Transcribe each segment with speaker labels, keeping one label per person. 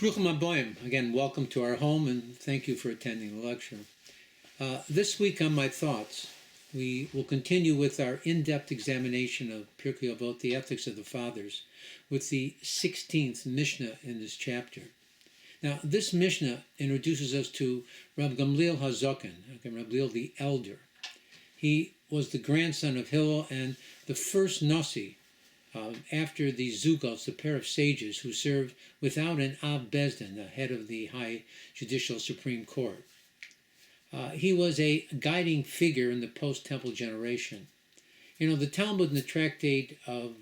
Speaker 1: Bruchim Aboyim. Again, welcome to our home and thank you for attending the lecture. This week on My Thoughts, we will continue with our in-depth examination of Pirkei Avot, the Ethics of the Fathers, with the 16th Mishnah in this chapter. Now, this Mishnah introduces us to Rab Gamliel HaZoken, Rab Gamliel the Elder. He was the grandson of Hillel and the first Nasi after the Zugos, the pair of sages who served without an Av Bezdin, the head of the High Judicial Supreme Court. He was a guiding figure in the post-temple generation. You know, the Talmud in the tractate of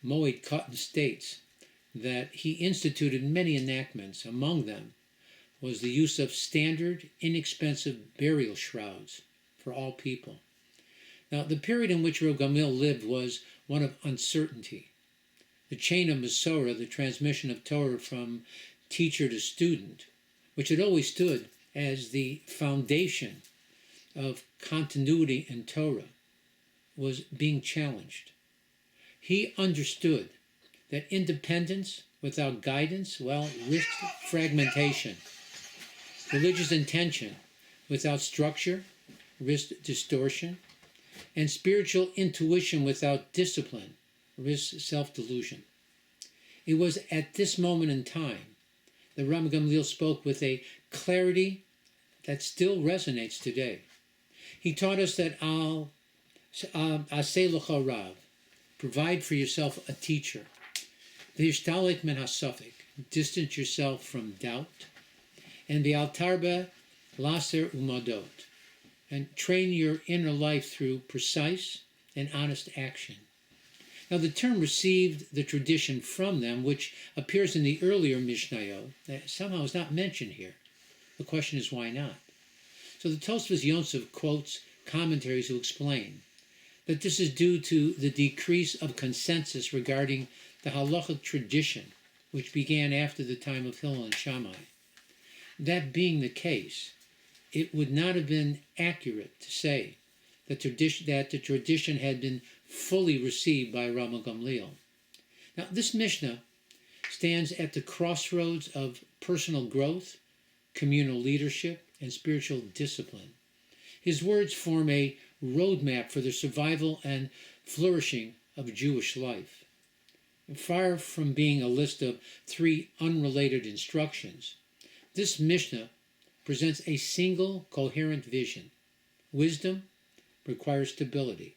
Speaker 1: Moed Katan states that he instituted many enactments. Among them was the use of standard, inexpensive burial shrouds for all people. Now, the period in which Reb Gamliel lived was one of uncertainty. The chain of Masorah, the transmission of Torah from teacher to student, which had always stood as the foundation of continuity in Torah, was being challenged. He understood that independence without guidance, risked fragmentation. Religious intention without structure risked distortion. And spiritual intuition without discipline risks self-delusion. It was at this moment in time that Rab Gamliel spoke with a clarity that still resonates today. He taught us that aseh lecha rav, provide for yourself a teacher. V'yishtalek min hasafek, distance yourself from doubt. And v'al tarba laser umadot, and train your inner life through precise and honest action. Now, the term received the tradition from them, which appears in the earlier Mishnayot, that somehow is not mentioned here. The question is, why not? So the Tosfos Yosef quotes commentaries who explain that this is due to the decrease of consensus regarding the halachic tradition, which began after the time of Hillel and Shammai. That being the case, it would not have been accurate to say that the tradition had been fully received by Rab Gamliel. Now, this Mishnah stands at the crossroads of personal growth, communal leadership, and spiritual discipline. His words form a roadmap for the survival and flourishing of Jewish life. Far from being a list of 3 unrelated instructions, this Mishnah presents a single coherent vision. Wisdom requires stability.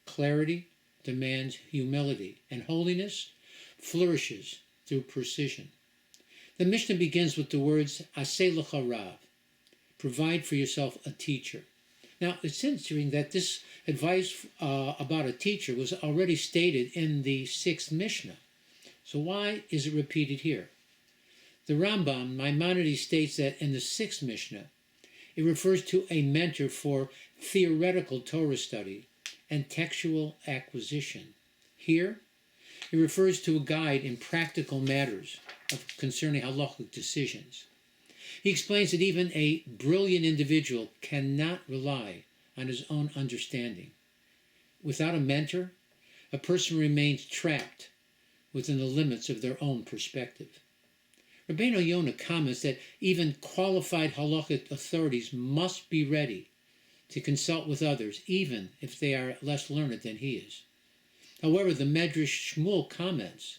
Speaker 1: Clarity demands humility. And holiness flourishes through precision. The Mishnah begins with the words, aseh lecha rav, provide for yourself a teacher. Now, it's interesting that this advice about a teacher was already stated in the 6th Mishnah. So why is it repeated here? The Rambam, Maimonides, states that in the 6th Mishnah, it refers to a mentor for theoretical Torah study and textual acquisition. Here, it refers to a guide in practical matters concerning halachic decisions. He explains that even a brilliant individual cannot rely on his own understanding. Without a mentor, a person remains trapped within the limits of their own perspective. Rabbeinu Yonah comments that even qualified halachic authorities must be ready to consult with others, even if they are less learned than he is. However, the Medrash Shmuel comments,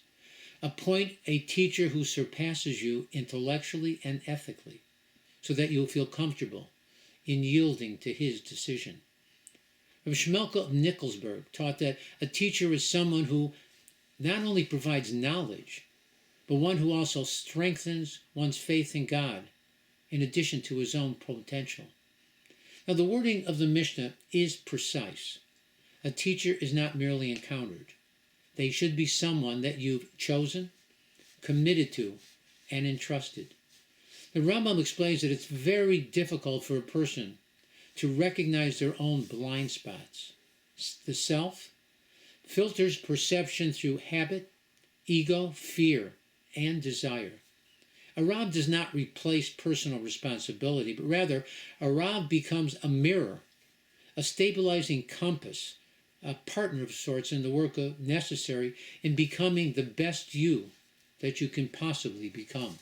Speaker 1: appoint a teacher who surpasses you intellectually and ethically, so that you will feel comfortable in yielding to his decision. Rabbi Shmelka of Nikolsburg taught that a teacher is someone who not only provides knowledge, but one who also strengthens one's faith in God, in addition to his own potential. Now, the wording of the Mishnah is precise. A teacher is not merely encountered. They should be someone that you've chosen, committed to, and entrusted. The Rambam explains that it's very difficult for a person to recognize their own blind spots. The self filters perception through habit, ego, fear, and desire. A Rav does not replace personal responsibility, but rather a Rav becomes a mirror, a stabilizing compass, a partner of sorts in the work necessary in becoming the best you that you can possibly become.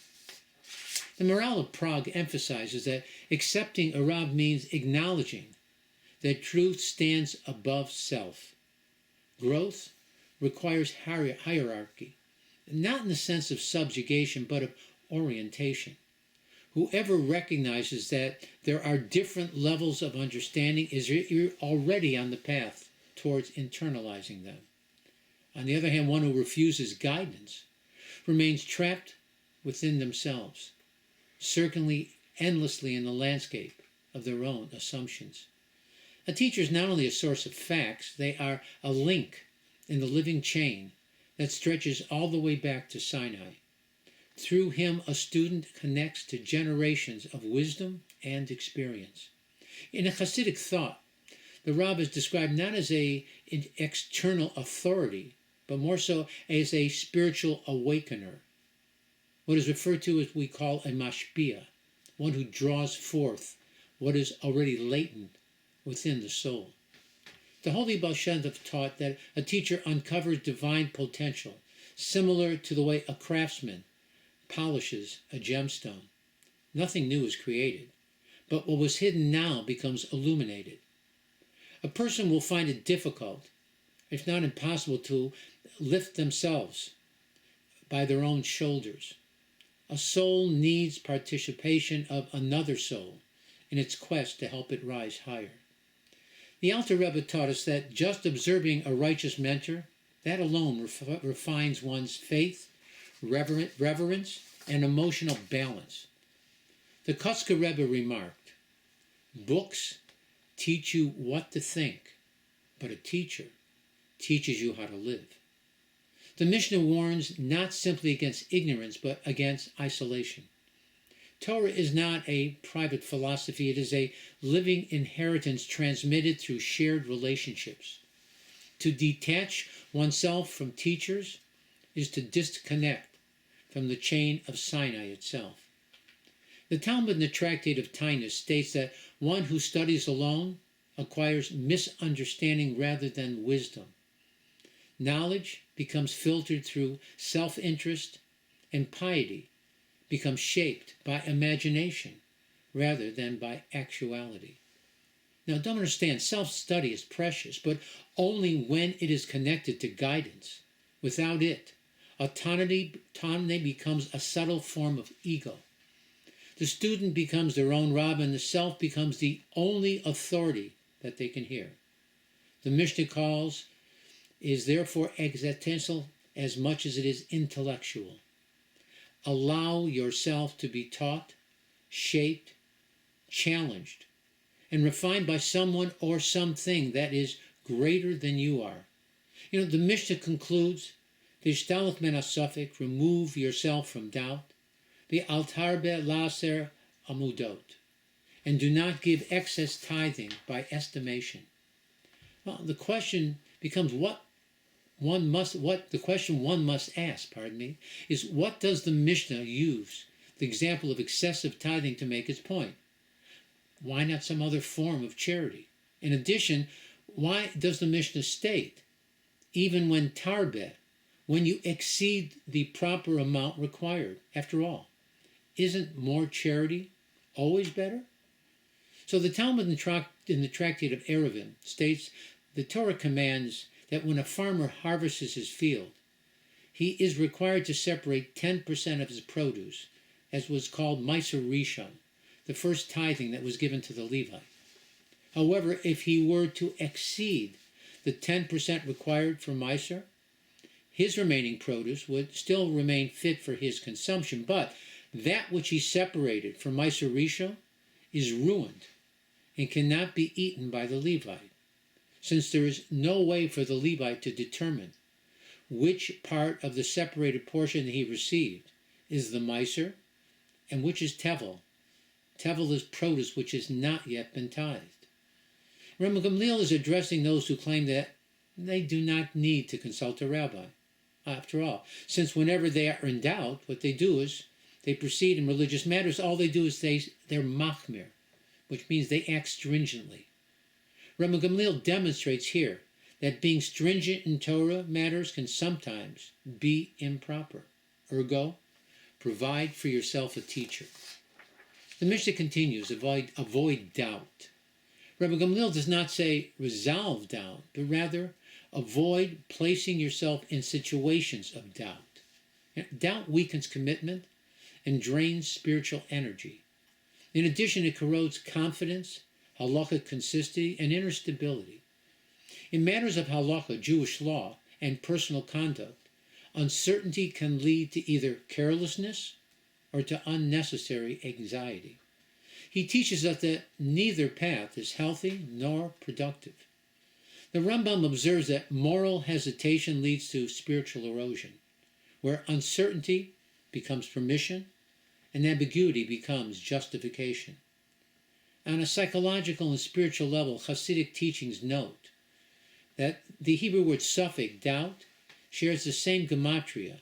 Speaker 1: The Morale of Prague emphasizes that accepting a Rav means acknowledging that truth stands above self. Growth requires hierarchy, not in the sense of subjugation, but of orientation. Whoever recognizes that there are different levels of understanding is already on the path towards internalizing them. On the other hand, one who refuses guidance remains trapped within themselves, circling endlessly in the landscape of their own assumptions. A teacher is not only a source of facts, they are a link in the living chain that stretches all the way back to Sinai. Through him, a student connects to generations of wisdom and experience. In a Hasidic thought, the Rav is described not as an external authority, but more so as a spiritual awakener. What is referred to as we call a mashpia, one who draws forth what is already latent within the soul. The Holy Baal Shem Tov taught that a teacher uncovers divine potential, similar to the way a craftsman polishes a gemstone. Nothing new is created, but what was hidden now becomes illuminated. A person will find it difficult, if not impossible, to lift themselves by their own shoulders. A soul needs participation of another soul in its quest to help it rise higher. The Alter Rebbe taught us that just observing a righteous mentor, that alone refines one's faith, reverence, and emotional balance. The Kotzker Rebbe remarked, "Books teach you what to think, but a teacher teaches you how to live." The Mishnah warns not simply against ignorance, but against isolation. Torah is not a private philosophy. It is a living inheritance transmitted through shared relationships. To detach oneself from teachers is to disconnect from the chain of Sinai itself. The Talmud in the Tractate of Tainus states that one who studies alone acquires misunderstanding rather than wisdom. Knowledge becomes filtered through self-interest, and piety becomes shaped by imagination rather than by actuality. Now, don't understand, self-study is precious, but only when it is connected to guidance. Without it, autonomy becomes a subtle form of ego. The student becomes their own Rav, and the self becomes the only authority that they can hear. The Mishnah calls is therefore existential as much as it is intellectual. Allow yourself to be taught, shaped, challenged, and refined by someone or something that is greater than you are. The Mishnah concludes, V'ishtalach men hasafek, remove yourself from doubt, V'altarbe laser amudot, and do not give excess tithing by estimation. Well, the question becomes the question one must ask, is what does the Mishnah use the example of excessive tithing to make its point? Why not some other form of charity? In addition, why does the Mishnah state, even when tarbeh, when you exceed the proper amount required? After all, isn't more charity always better? So the Talmud in the Tractate of Eruvin states the Torah commands that when a farmer harvests his field, he is required to separate 10% of his produce, as was called Meiser Rishon, the first tithing that was given to the Levite. However, if he were to exceed the 10% required for Meiser, his remaining produce would still remain fit for his consumption, but that which he separated for Meiser Rishon is ruined and cannot be eaten by the Levite, since there is no way for the Levite to determine which part of the separated portion that he received is the Meiser and which is Tevel. Tevel is produce which has not yet been tithed. Rabbi Gamliel is addressing those who claim that they do not need to consult a rabbi. After all, since whenever they are in doubt, what they do is they proceed in religious matters. All they do is they're machmir, which means they act stringently. Rabbi Gamliel demonstrates here that being stringent in Torah matters can sometimes be improper. Ergo, provide for yourself a teacher. The Mishnah continues, avoid doubt. Rabbi Gamliel does not say resolve doubt, but rather avoid placing yourself in situations of doubt. Doubt weakens commitment and drains spiritual energy. In addition, it corrodes confidence, halakhic consistency, and inner stability. In matters of halakha, Jewish law, and personal conduct, uncertainty can lead to either carelessness or to unnecessary anxiety. He teaches us that neither path is healthy nor productive. The Rambam observes that moral hesitation leads to spiritual erosion, where uncertainty becomes permission and ambiguity becomes justification. On a psychological and spiritual level, Hasidic teachings note that the Hebrew word suffix, doubt, shares the same gematria,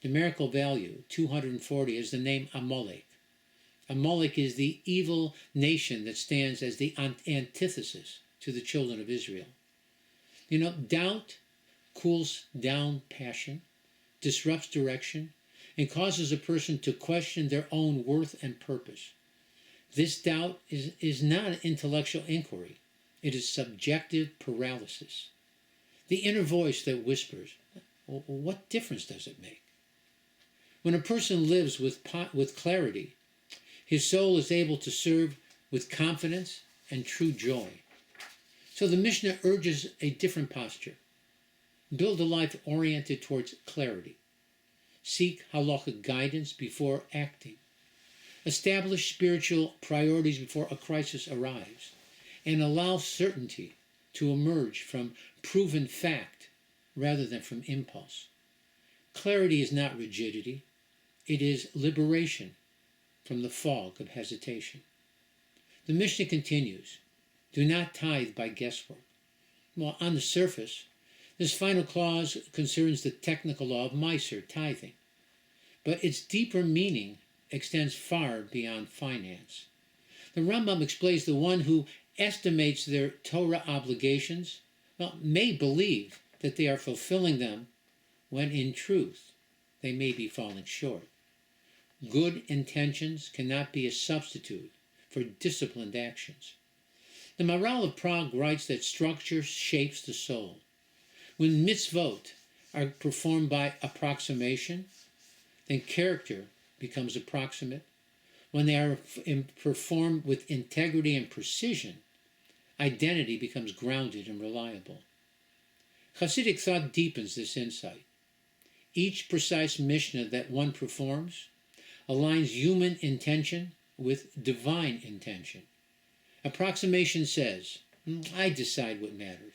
Speaker 1: numerical value, 240, as the name Amalek. Amalek is the evil nation that stands as the antithesis to the children of Israel. Doubt cools down passion, disrupts direction, and causes a person to question their own worth and purpose. This doubt is not an intellectual inquiry. It is subjective paralysis. The inner voice that whispers, what difference does it make? When a person lives with clarity, his soul is able to serve with confidence and true joy. So the Mishnah urges a different posture. Build a life oriented towards clarity. Seek halachic guidance before acting. Establish spiritual priorities before a crisis arrives, and allow certainty to emerge from proven fact rather than from impulse. Clarity is not rigidity. It is liberation from the fog of hesitation. The Mishnah continues, do not tithe by guesswork. Well, on the surface, this final clause concerns the technical law of Meiser, tithing, but its deeper meaning extends far beyond finance. The Rambam explains the one who estimates their Torah obligations may believe that they are fulfilling them when in truth they may be falling short. Good intentions cannot be a substitute for disciplined actions. The Maharal of Prague writes that structure shapes the soul. When mitzvot are performed by approximation, then character becomes approximate. When they are performed with integrity and precision, identity becomes grounded and reliable. Hasidic thought deepens this insight. Each precise Mishnah that one performs aligns human intention with divine intention. Approximation says, I decide what matters.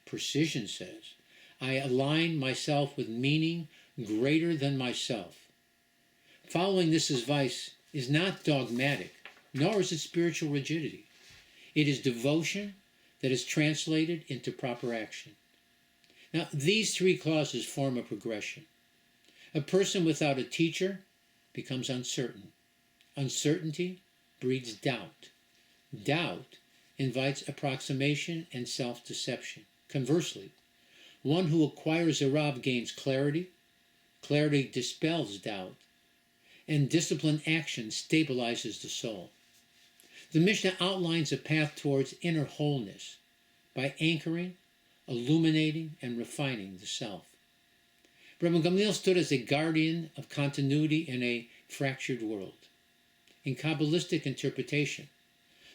Speaker 1: Precision says, I align myself with meaning greater than myself. Following this advice is not dogmatic, nor is it spiritual rigidity. It is devotion that is translated into proper action. Now, these three clauses form a progression. A person without a teacher becomes uncertain. Uncertainty breeds doubt. Doubt invites approximation and self-deception. Conversely, one who acquires a Rav gains clarity. Clarity dispels doubt. And disciplined action stabilizes the soul. The Mishnah outlines a path towards inner wholeness by anchoring, illuminating, and refining the self. Rabbi Gamliel stood as a guardian of continuity in a fractured world. In Kabbalistic interpretation,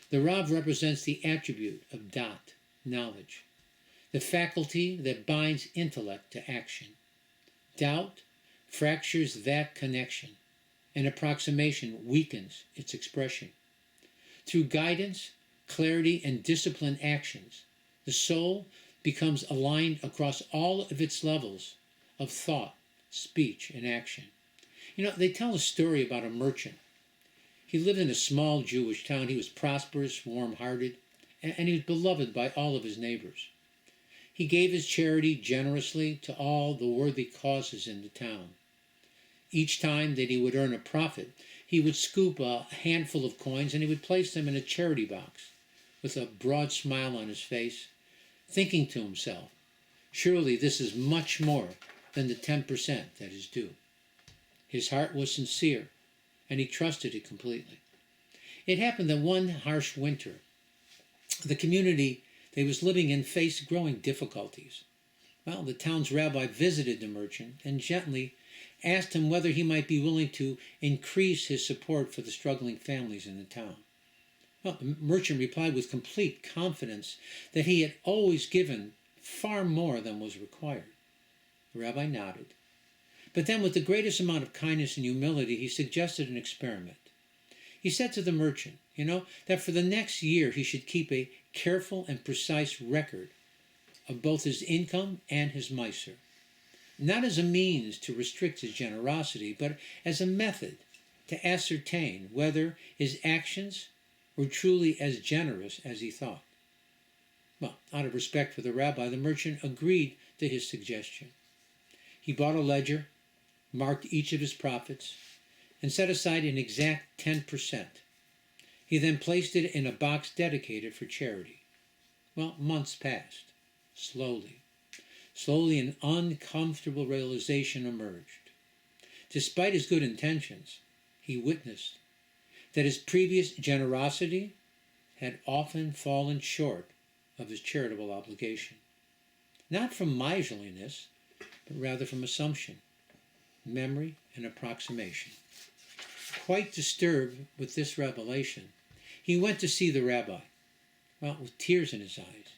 Speaker 1: the Rav represents the attribute of dat, knowledge, the faculty that binds intellect to action. Doubt fractures that connection, and approximation weakens its expression. Through guidance, clarity, and disciplined actions, the soul becomes aligned across all of its levels of thought, speech, and action. They tell a story about a merchant. He lived in a small Jewish town. He was prosperous, warm-hearted, and he was beloved by all of his neighbors. He gave his charity generously to all the worthy causes in the town. Each time that he would earn a profit, he would scoop a handful of coins and he would place them in a charity box with a broad smile on his face, thinking to himself, surely this is much more than the 10% that is due. His heart was sincere, and he trusted it completely. It happened that one harsh winter, the community they was living in faced growing difficulties. Well, the town's rabbi visited the merchant and gently asked him whether he might be willing to increase his support for the struggling families in the town. Well, the merchant replied with complete confidence that he had always given far more than was required. The rabbi nodded. But then, with the greatest amount of kindness and humility, he suggested an experiment. He said to the merchant, that for the next year he should keep a careful and precise record of both his income and his miser, not as a means to restrict his generosity, but as a method to ascertain whether his actions were truly as generous as he thought. Well, out of respect for the rabbi, the merchant agreed to his suggestion. He bought a ledger, marked each of his profits, and set aside an exact 10%. He then placed it in a box dedicated for charity. Well, months passed. Slowly, an uncomfortable realization emerged. Despite his good intentions, he witnessed that his previous generosity had often fallen short of his charitable obligation. Not from miserliness, but rather from assumption, memory, and approximation. Quite disturbed with this revelation, he went to see the rabbi, with tears in his eyes.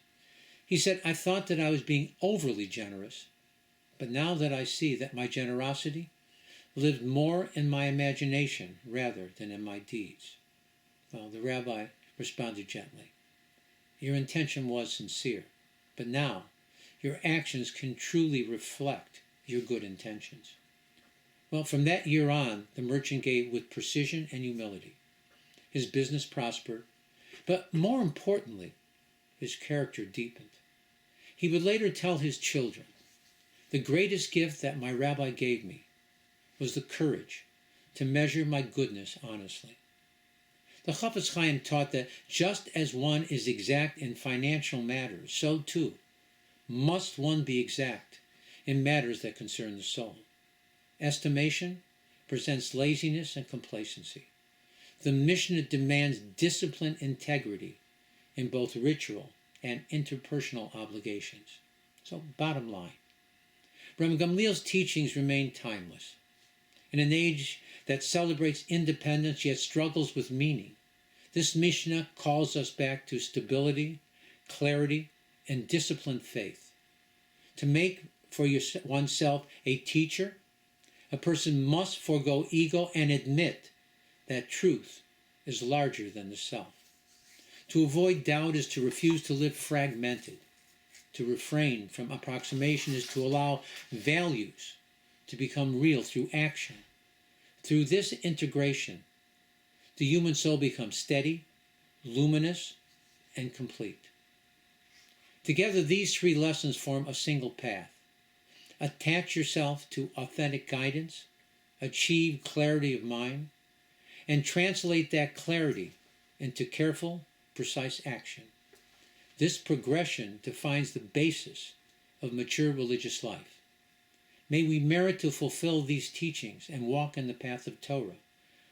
Speaker 1: He said, "I thought that I was being overly generous, but now that I see that my generosity lived more in my imagination rather than in my deeds." Well, the rabbi responded gently, "Your intention was sincere, but now your actions can truly reflect your good intentions." Well, from that year on, the merchant gave with precision and humility. His business prospered, but more importantly, his character deepened. He would later tell his children, "The greatest gift that my rabbi gave me was the courage to measure my goodness honestly." The Chafetz Chaim taught that just as one is exact in financial matters, so too must one be exact in matters that concern the soul. Estimation presents laziness and complacency. The Mishnah demands disciplined integrity in both ritual and interpersonal obligations. So, bottom line, Rabbi Gamliel's teachings remain timeless. In an age that celebrates independence yet struggles with meaning, this Mishnah calls us back to stability, clarity, and disciplined faith. To make for oneself a teacher, a person must forego ego and admit that truth is larger than the self. To avoid doubt is to refuse to live fragmented. To refrain from approximation is to allow values to become real through action. Through this integration, the human soul becomes steady, luminous, and complete. Together, these three lessons form a single path. Attach yourself to authentic guidance, achieve clarity of mind, and translate that clarity into careful, precise action. This progression defines the basis of mature religious life. May we merit to fulfill these teachings and walk in the path of Torah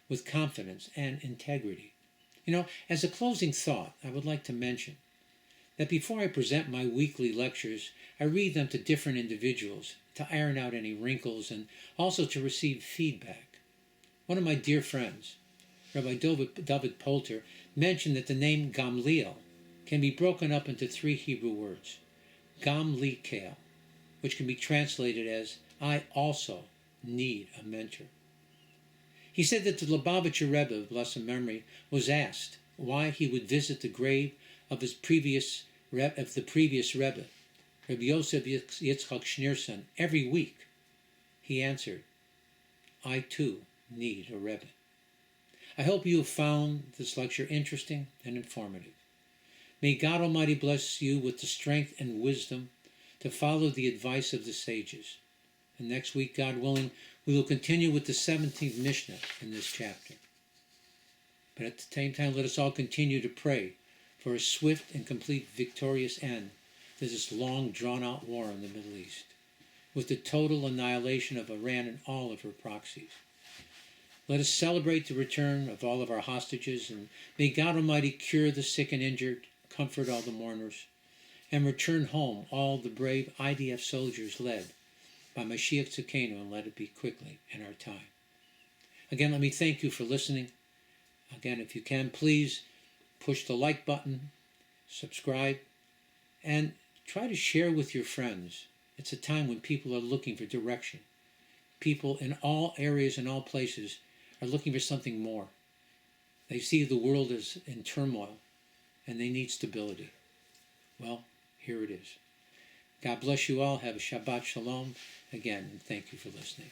Speaker 1: with confidence and integrity. As a closing thought, I would like to mention that before I present my weekly lectures, I read them to different individuals to iron out any wrinkles and also to receive feedback. One of my dear friends, Rabbi David Polter, mentioned that the name Gamliel can be broken up into three Hebrew words, Gamliel, which can be translated as, "I also need a mentor." He said that the Lubavitcher Rebbe of blessed memory was asked why he would visit the grave of the previous Rebbe, Rabbi Yosef Yitzchak Schneerson, every week. He answered, "I too need a Rebbe." I hope you have found this lecture interesting and informative. May God Almighty bless you with the strength and wisdom to follow the advice of the sages. And next week, God willing, we will continue with the 17th Mishnah in this chapter. But at the same time, let us all continue to pray for a swift and complete victorious end to this long drawn-out war in the Middle East, with the total annihilation of Iran and all of her proxies. Let us celebrate the return of all of our hostages, and may God Almighty cure the sick and injured, comfort all the mourners, and return home all the brave IDF soldiers led by Mashiach Tzidkenu, and let it be quickly in our time. Again, let me thank you for listening. Again, if you can, please push the like button, subscribe, and try to share with your friends. It's a time when people are looking for direction. People in all areas and all places are looking for something more. They see the world as in turmoil, and they need stability. Well, here it is. God bless you all. Have a Shabbat Shalom again, and thank you for listening.